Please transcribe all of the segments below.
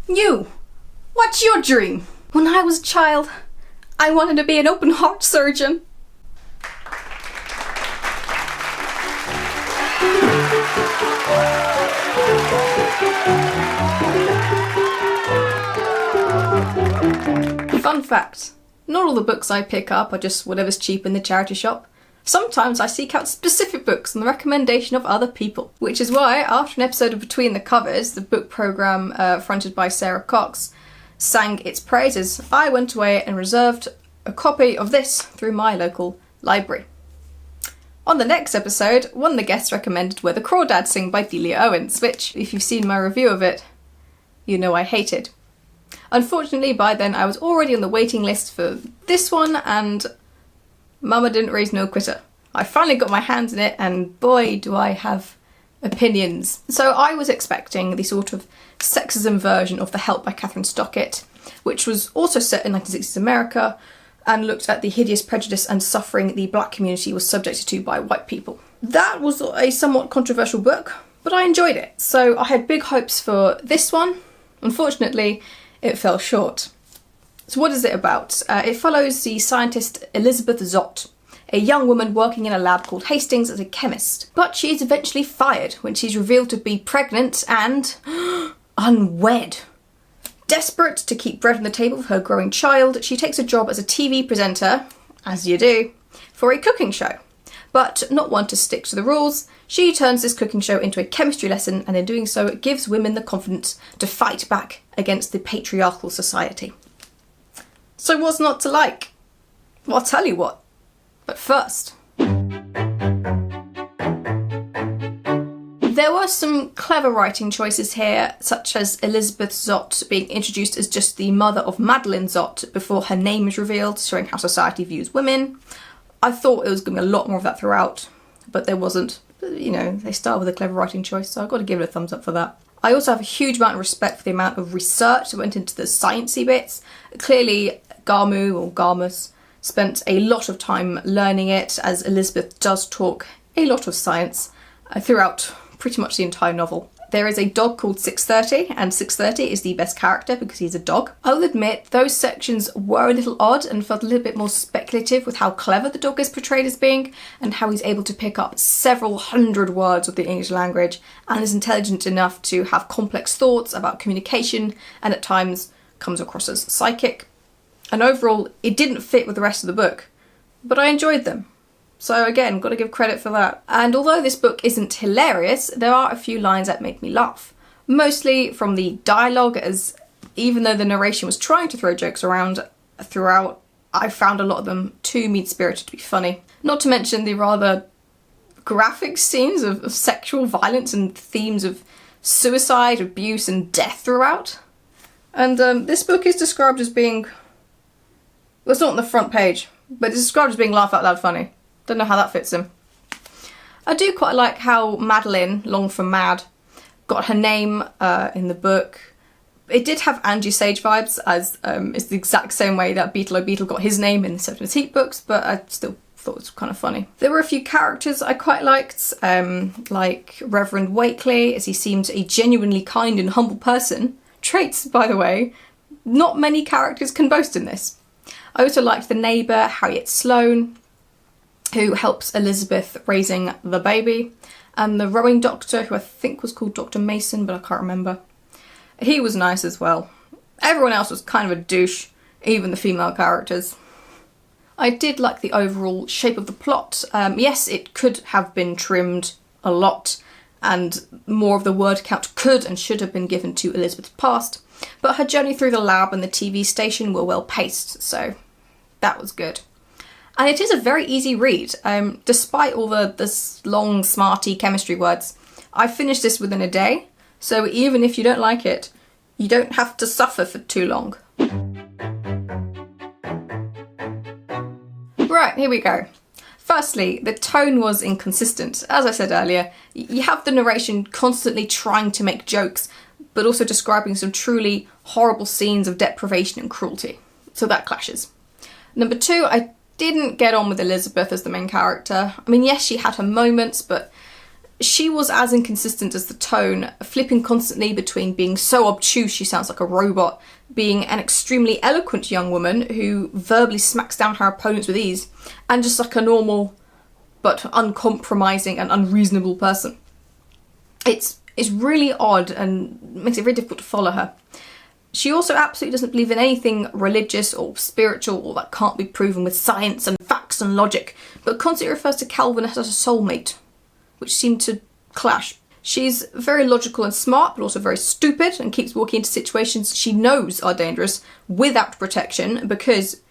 You! What's your dream? When I was a child, I wanted to be an open heart surgeon. Fun fact, not all the books I pick up are just whatever's cheap in the charity shop. Sometimes I seek out specific books on the recommendation of other people, which is why, after an episode of Between the Covers, the book programme fronted by Sarah Cox, sang its praises, I went away and reserved a copy of this through my local library. On the next episode, one of the guests recommended Where the Crawdads Sing by Delia Owens, which, if you've seen my review of it, you know I hated. Unfortunately, by then I was already on the waiting list for this one, and Mama didn't raise no quitter. I finally got my hands in it, and boy do I have opinions. So I was expecting the sort of sexism version of The Help by Catherine Stockett, which was also set in 1960s America and looked at the hideous prejudice and suffering the black community was subjected to by white people. That was a somewhat controversial book, but I enjoyed it, so I had big hopes for this one. Unfortunately, it fell short. So what is it about? It follows the scientist Elizabeth Zott, a young woman working in a lab called Hastings as a chemist. But she is eventually fired when she's revealed to be pregnant and unwed. Desperate to keep bread on the table for her growing child, she takes a job as a TV presenter, as you do, for a cooking show. But not one to stick to the rules, she turns this cooking show into a chemistry lesson, and in doing so it gives women the confidence to fight back against the patriarchal society. So what's not to like? Well, I'll tell you what. But first, there were some clever writing choices here, such as Elizabeth Zott being introduced as just the mother of Madeline Zott before her name is revealed, showing how society views women. I thought it was going to be a lot more of that throughout, but there wasn't. But, you know, they start with a clever writing choice, so I've got to give it a thumbs up for that. I also have a huge amount of respect for the amount of research that went into the sciencey bits. Clearly, Garmus spent a lot of time learning it, as Elizabeth does talk a lot of science throughout pretty much the entire novel. There is a dog called 630, and 630 is the best character because he's a dog. I'll admit, those sections were a little odd and felt a little bit more speculative with how clever the dog is portrayed as being, and how he's able to pick up several hundred words of the English language, and is intelligent enough to have complex thoughts about communication, and at times comes across as psychic. And overall, it didn't fit with the rest of the book, but I enjoyed them. So again, got to give credit for that. And although this book isn't hilarious, there are a few lines that make me laugh. Mostly from the dialogue, as even though the narration was trying to throw jokes around throughout, I found a lot of them too mean-spirited to be funny. Not to mention the rather graphic scenes of sexual violence and themes of suicide, abuse and death throughout. And this book is described as being, well, it's not on the front page, but it's described as being laugh out loud funny. Don't know how that fits in. I do quite like how Madeline, long for Mad, got her name in the book. It did have Angie Sage vibes, as it's the exact same way that Beetle O'Beetle got his name in the Septimus Heap books, but I still thought it was kind of funny. There were a few characters I quite liked, like Reverend Wakely, as he seems a genuinely kind and humble person. Traits, by the way, not many characters can boast in this. I also liked the neighbour, Harriet Sloane, who helps Elizabeth raising the baby, and the rowing doctor, who I think was called Dr. Mason, but I can't remember. He was nice as well. Everyone else was kind of a douche, even the female characters. I did like the overall shape of the plot. Yes, it could have been trimmed a lot, and more of the word count could and should have been given to Elizabeth's past, but her journey through the lab and the TV station were well paced, so that was good. And it is a very easy read, despite all the long, smarty chemistry words. I finished this within a day, so even if you don't like it, you don't have to suffer for too long. Right, here we go. Firstly, the tone was inconsistent. As I said earlier, you have the narration constantly trying to make jokes, but also describing some truly horrible scenes of deprivation and cruelty. So that clashes. Number two, I didn't get on with Elizabeth as the main character. I mean, yes, she had her moments, but She was as inconsistent as the tone, flipping constantly between being so obtuse she sounds like a robot, being an extremely eloquent young woman who verbally smacks down her opponents with ease, and just like a normal but uncompromising and unreasonable person. It's really odd and makes it very difficult to follow her. She also absolutely doesn't believe in anything religious or spiritual or that can't be proven with science and facts and logic, but constantly refers to Calvin as a soulmate, which seemed to clash. She's very logical and smart, but also very stupid, and keeps walking into situations she knows are dangerous without protection because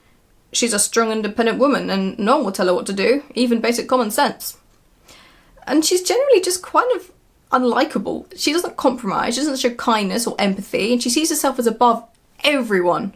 she's a strong, independent woman and no one will tell her what to do, even basic common sense. And she's generally just kind of unlikable. She doesn't compromise, she doesn't show kindness or empathy, and she sees herself as above everyone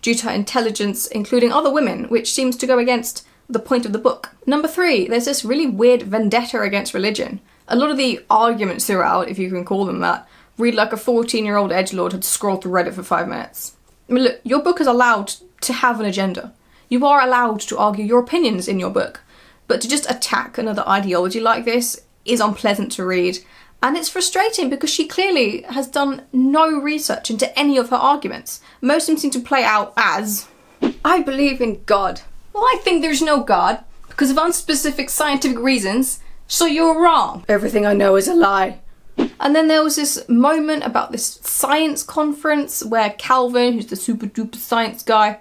due to her intelligence, including other women, which seems to go against the point of the book. Number 3, there's this really weird vendetta against religion. A lot of the arguments throughout, if you can call them that, read like a 14-year-old edgelord had scrolled through Reddit for 5 minutes. I mean, look, your book is allowed to have an agenda. You are allowed to argue your opinions in your book, but to just attack another ideology like this is unpleasant to read, and it's frustrating because she clearly has done no research into any of her arguments. Most of them seem to play out as, I believe in God. Well, I think there's no God because of unspecific scientific reasons, so you're wrong. Everything I know is a lie. And then there was this moment about this science conference where Calvin, who's the super duper science guy,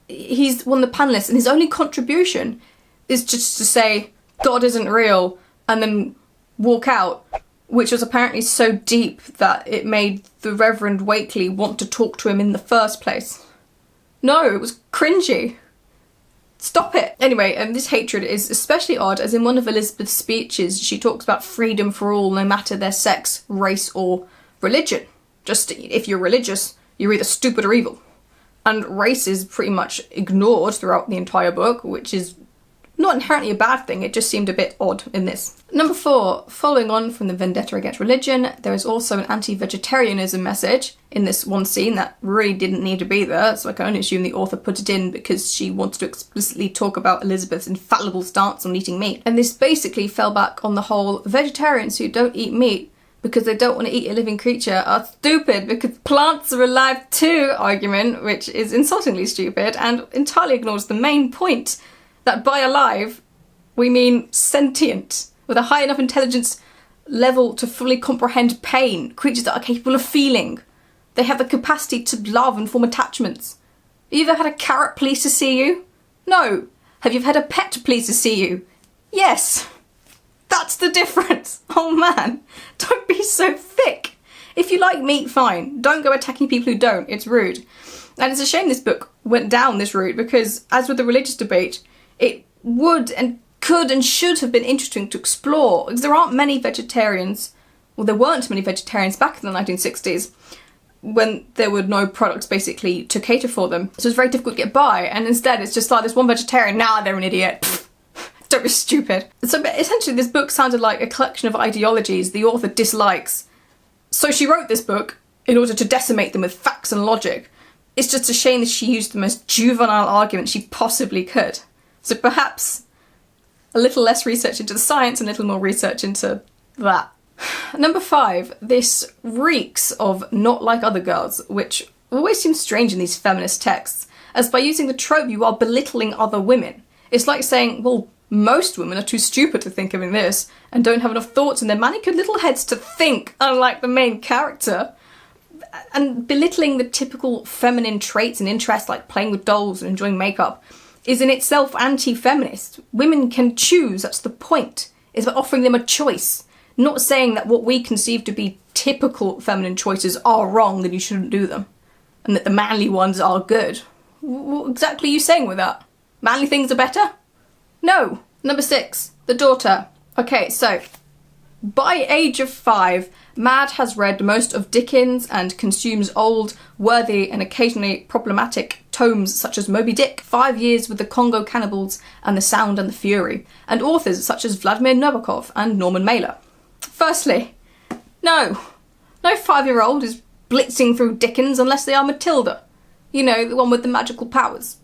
he's one of the panelists, and his only contribution is just to say God isn't real and then walk out, which was apparently so deep that it made the Reverend Wakely want to talk to him in the first place. No, it was cringy. Stop it. Anyway, this hatred is especially odd as in one of Elizabeth's speeches she talks about freedom for all no matter their sex, race or religion. Just if you're religious, you're either stupid or evil. And race is pretty much ignored throughout the entire book, which is not inherently a bad thing, it just seemed a bit odd in this. Number 4, following on from the vendetta against religion, there is also an anti-vegetarianism message in this one scene that really didn't need to be there, so I can only assume the author put it in because she wanted to explicitly talk about Elizabeth's infallible stance on eating meat. And this basically fell back on the whole vegetarians who don't eat meat because they don't want to eat a living creature are stupid because plants are alive too argument, which is insultingly stupid and entirely ignores the main point that by alive, we mean sentient, with a high enough intelligence level to fully comprehend pain, creatures that are capable of feeling. They have the capacity to love and form attachments. Have you ever had a carrot please to see you? No. Have you ever had a pet please to see you? Yes. That's the difference. Oh man, don't be so thick. If you like meat, fine. Don't go attacking people who don't, it's rude. And it's a shame this book went down this route because, as with the religious debate, it would and could and should have been interesting to explore because there aren't many vegetarians, well there weren't many vegetarians back in the 1960s when there were no products basically to cater for them. So it's very difficult to get by, and instead it's just like this one vegetarian, nah, they're an idiot. Pfft, don't be stupid. So essentially this book sounded like a collection of ideologies the author dislikes. So she wrote this book in order to decimate them with facts and logic. It's just a shame that she used the most juvenile argument she possibly could. So perhaps a little less research into the science and a little more research into that. Number 5, this reeks of not like other girls, which always seems strange in these feminist texts, as by using the trope you are belittling other women. It's like saying, well, most women are too stupid to think of this and don't have enough thoughts in their manicured little heads to think, unlike the main character. And belittling the typical feminine traits and interests like playing with dolls and enjoying makeup is in itself anti-feminist. Women can choose, that's the point. It's about offering them a choice. Not saying that what we conceive to be typical feminine choices are wrong, that you shouldn't do them. And that the manly ones are good. What exactly are you saying with that? Manly things are better? No. Number 6, the daughter. Okay, so by age of 5, Mad has read most of Dickens and consumes old, worthy and occasionally problematic tomes such as Moby Dick, 5 Years with the Congo Cannibals and The Sound and the Fury, and authors such as Vladimir Nabokov and Norman Mailer. Firstly, no 5-year-old is blitzing through Dickens unless they are Matilda. You know, the one with the magical powers.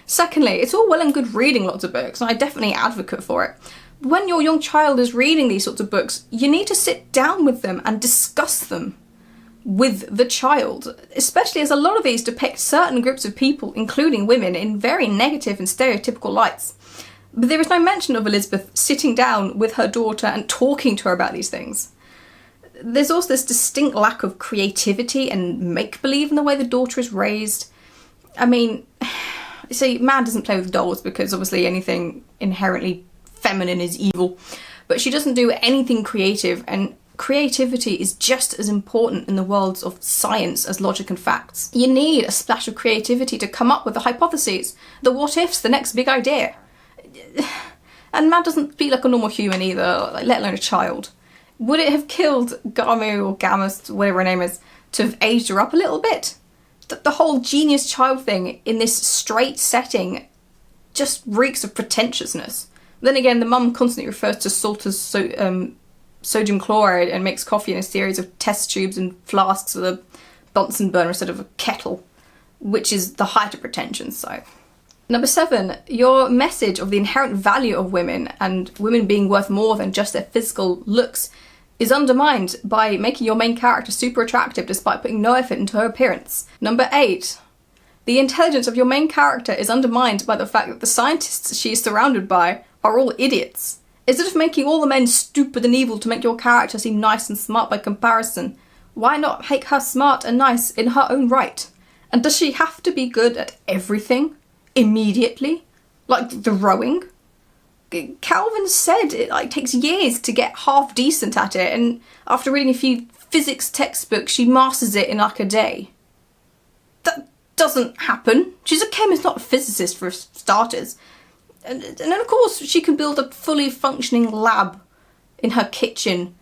Secondly, it's all well and good reading lots of books, and I definitely advocate for it. when your young child is reading these sorts of books, you need to sit down with them and discuss them with the child, especially as a lot of these depict certain groups of people, including women, in very negative and stereotypical lights. But there is no mention of Elizabeth sitting down with her daughter and talking to her about these things. There's also this distinct lack of creativity and make-believe in the way the daughter is raised. I mean, see, man doesn't play with dolls because obviously anything inherently feminine is evil, but she doesn't do anything creative, and creativity is just as important in the worlds of science as logic and facts. You need a splash of creativity to come up with the hypotheses, the what-ifs, the next big idea. And Mad doesn't feel like a normal human either, let alone a child. Would it have killed Garmu or Garmus, whatever her name is, to have aged her up a little bit? The whole genius child thing in this straight setting just reeks of pretentiousness. Then again, the mum constantly refers to salt as sodium chloride and makes coffee in a series of test tubes and flasks with a Bunsen burner instead of a kettle, which is the height of pretension, so. Number 7, your message of the inherent value of women and women being worth more than just their physical looks is undermined by making your main character super attractive despite putting no effort into her appearance. Number 8, the intelligence of your main character is undermined by the fact that the scientists she is surrounded by are all idiots. Instead of making all the men stupid and evil to make your character seem nice and smart by comparison, why not make her smart and nice in her own right? And does she have to be good at everything immediately? Like the rowing? Calvin said it takes years to get half decent at it, and after reading a few physics textbooks she masters it in like a day. That doesn't happen. She's a chemist, not a physicist for starters. And then of course she can build a fully functioning lab in her kitchen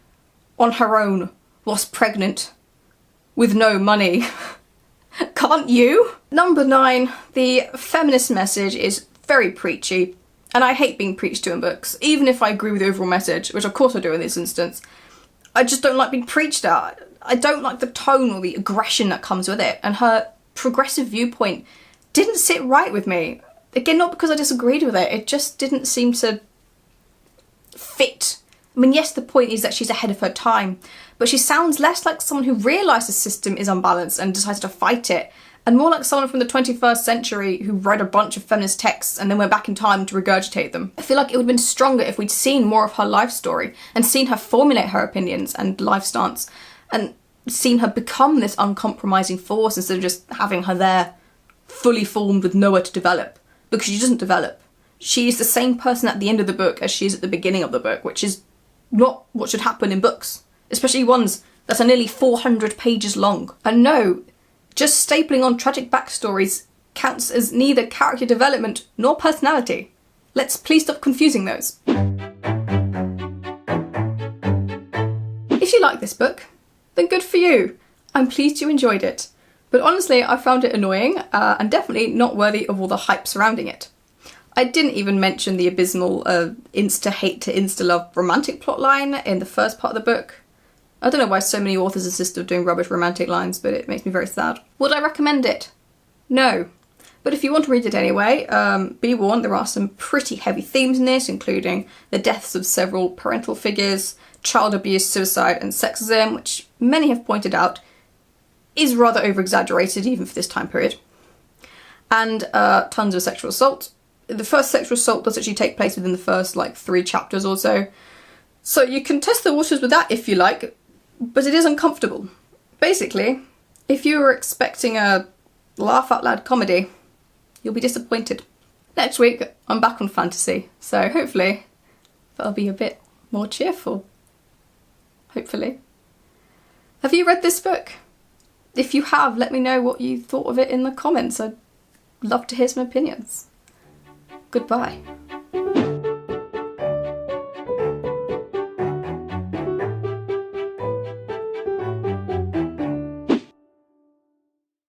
on her own whilst pregnant with no money. Can't you? Number 9, the feminist message is very preachy, and I hate being preached to in books, even if I agree with the overall message, which of course I do in this instance. I just don't like being preached at. I don't like the tone or the aggression that comes with it, and her progressive viewpoint didn't sit right with me. Again, not because I disagreed with it, it just didn't seem to fit. I mean, yes, the point is that she's ahead of her time, but she sounds less like someone who realised the system is unbalanced and decided to fight it, and more like someone from the 21st century who read a bunch of feminist texts and then went back in time to regurgitate them. I feel like it would have been stronger if we'd seen more of her life story and seen her formulate her opinions and life stance, and seen her become this uncompromising force instead of just having her there fully formed with nowhere to develop. Because she doesn't develop. She's the same person at the end of the book as she is at the beginning of the book, which is not what should happen in books, especially ones that are nearly 400 pages long. And no, just stapling on tragic backstories counts as neither character development nor personality. Let's please stop confusing those. If you like this book, then good for you. I'm pleased you enjoyed it. But honestly, I found it annoying and definitely not worthy of all the hype surrounding it. I didn't even mention the abysmal insta-hate to insta-love romantic plotline in the first part of the book. I don't know why so many authors insist on doing rubbish romantic lines, but it makes me very sad. Would I recommend it? No. But if you want to read it anyway, be warned there are some pretty heavy themes in this, including the deaths of several parental figures, child abuse, suicide and sexism, which many have pointed out is rather over-exaggerated even for this time period. And tons of sexual assault. The first sexual assault does actually take place within the first 3 chapters or so. So you can test the waters with that if you like, but it is uncomfortable. Basically, if you were expecting a laugh-out-loud comedy, you'll be disappointed. Next week, I'm back on fantasy, so hopefully that'll be a bit more cheerful. Hopefully. Have you read this book? If you have, let me know what you thought of it in the comments. I'd love to hear some opinions. Goodbye.